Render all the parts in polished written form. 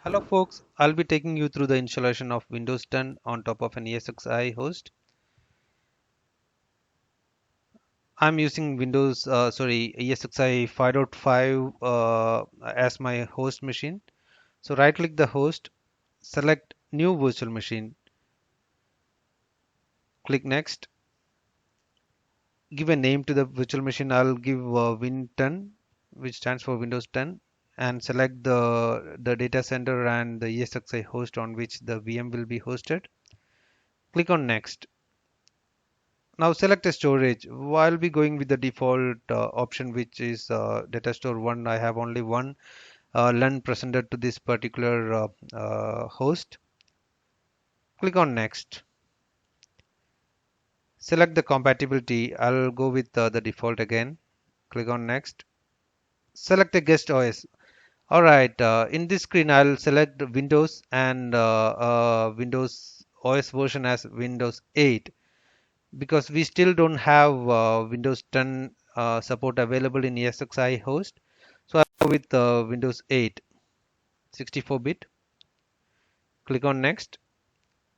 Hello folks, I'll be taking you through the installation of Windows 10 on top of an ESXi host. I'm using ESXi 5.5 as my host machine. So right click the host, select new virtual machine, click next, give a name to the virtual machine. I'll give Win10, which stands for Windows 10, and select the data center and the ESXi host on which the VM will be hosted. Click on next. Now select a storage. I'll be going with the default option, which is data store 1. I have only one LUN presented to this particular host. Click on next. Select the compatibility. I'll go with the default again. Click on next. Select a guest OS. All right. In this screen, I'll select Windows and Windows OS version as Windows 8. Because we still don't have Windows 10 support available in ESXi host. So I'll go with Windows 8 64-bit. Click on next.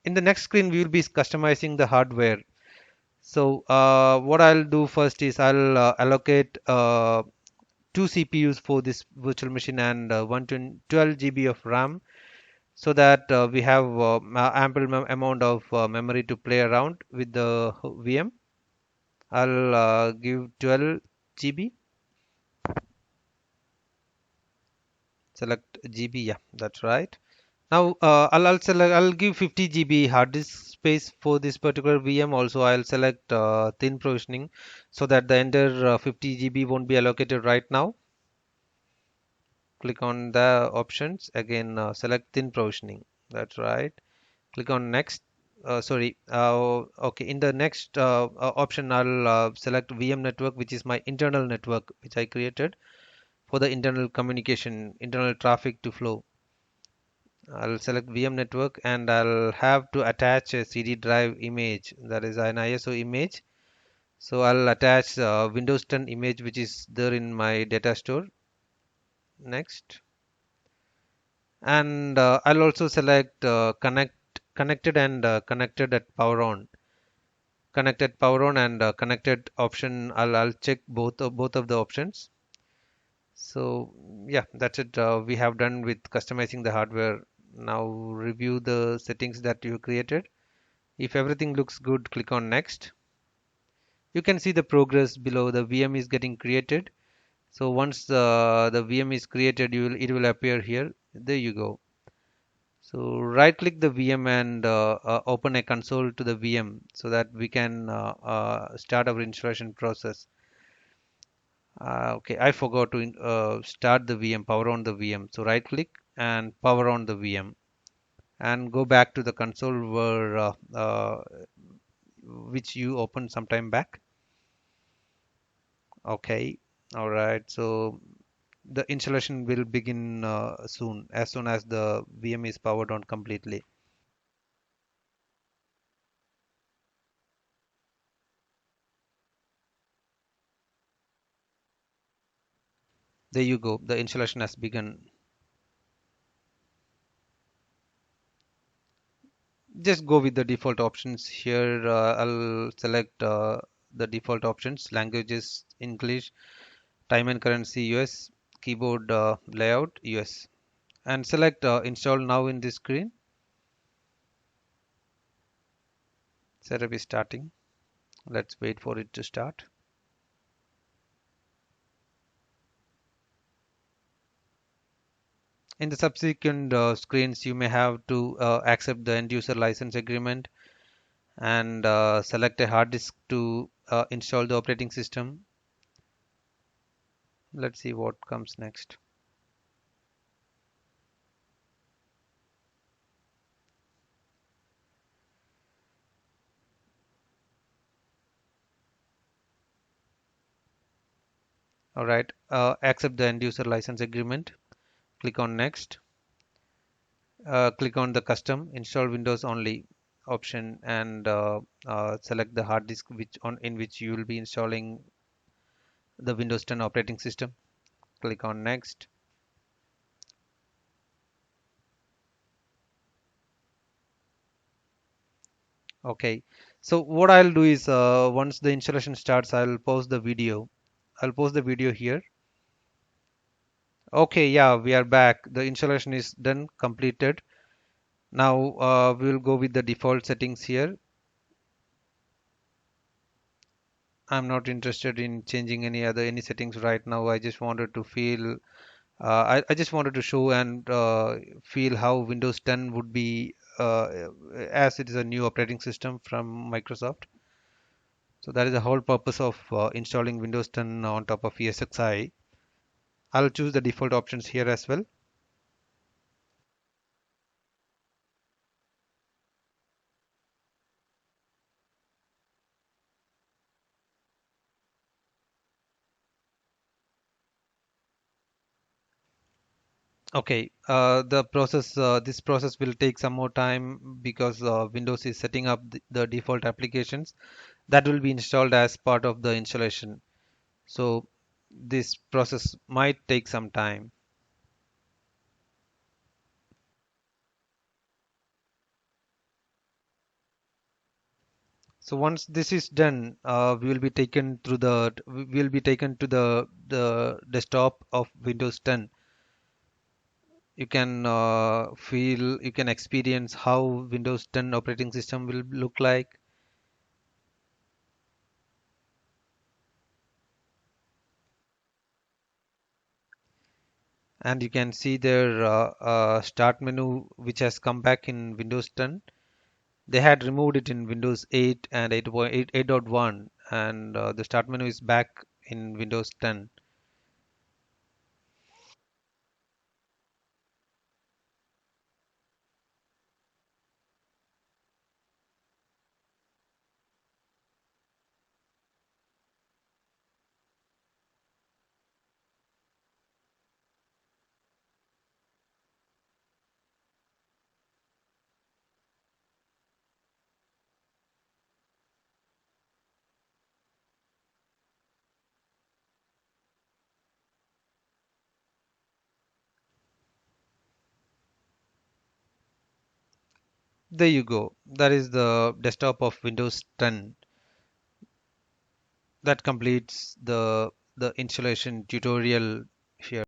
In the next screen, we will be customizing the hardware. So what I'll do first is I'll allocate two CPUs for this virtual machine and 112 GB of RAM so that we have ample amount of memory to play around with the VM. I'll give 12 GB. Select GB, yeah, that's right. Now I'll give 50 GB hard disk space for this particular VM. Also, I'll select thin provisioning so that the entire 50 GB won't be allocated right now. Click on the options again. Select thin provisioning. That's right. Click on next. Okay. In the next option, I'll select VM network, which is my internal network, which I created for the internal communication, internal traffic to flow. I'll select VM network and I'll have to attach a CD drive image, that is an ISO image. So I'll attach Windows 10 image which is there in my data store. Next. And I'll also select connected and connected at power on. Connected power on and connected option. I'll check both of the options. So yeah, that's it. We have done with customizing the hardware. Now review the settings that you created. If everything looks good, click on next. You can see the progress below. The VM is getting created. So once the VM is created, it will appear here. There you go. So right click the VM and open a console to the VM so that we can start our installation process. Okay, I forgot to start the VM, power on the VM. So right click and power on the VM and go back to the console which you opened some time back. Okay, all right. So the installation will begin as soon as the VM is powered on completely. There you go. The installation has begun. Just go with the default options here. I'll select the default options: languages, English, time and currency, US, keyboard layout, US, and select install now in this screen. Setup is starting. Let's wait for it to start. In the subsequent screens, you may have to accept the end user license agreement and select a hard disk to install the operating system. Let's see what comes next. All right, accept the end user license agreement. Click on next. Click on the custom install Windows only option and select the hard disk in which you will be installing the Windows 10 operating system. Click on next. Okay. So what I'll do is once the installation starts, I'll pause the video. I'll pause the video here. Okay, yeah, we are back. The installation is done, completed. Now we'll go with the default settings here. I'm not interested in changing any settings right now. I just wanted to feel I just wanted to show and feel how Windows 10 would be as it is a new operating system from Microsoft. So that is the whole purpose of installing Windows 10 on top of ESXi. I'll choose the default options here as well. Okay, this process will take some more time because Windows is setting up the default applications that will be installed as part of the installation. So this process might take some time. So once this is done, we will be taken to the desktop of Windows 10. You can experience how Windows 10 operating system will look like, and you can see their start menu which has come back in Windows 10. They had removed it in Windows 8 and 8.1, and the start menu is back in Windows 10. There you go. That is the desktop of Windows 10. That completes the installation tutorial here.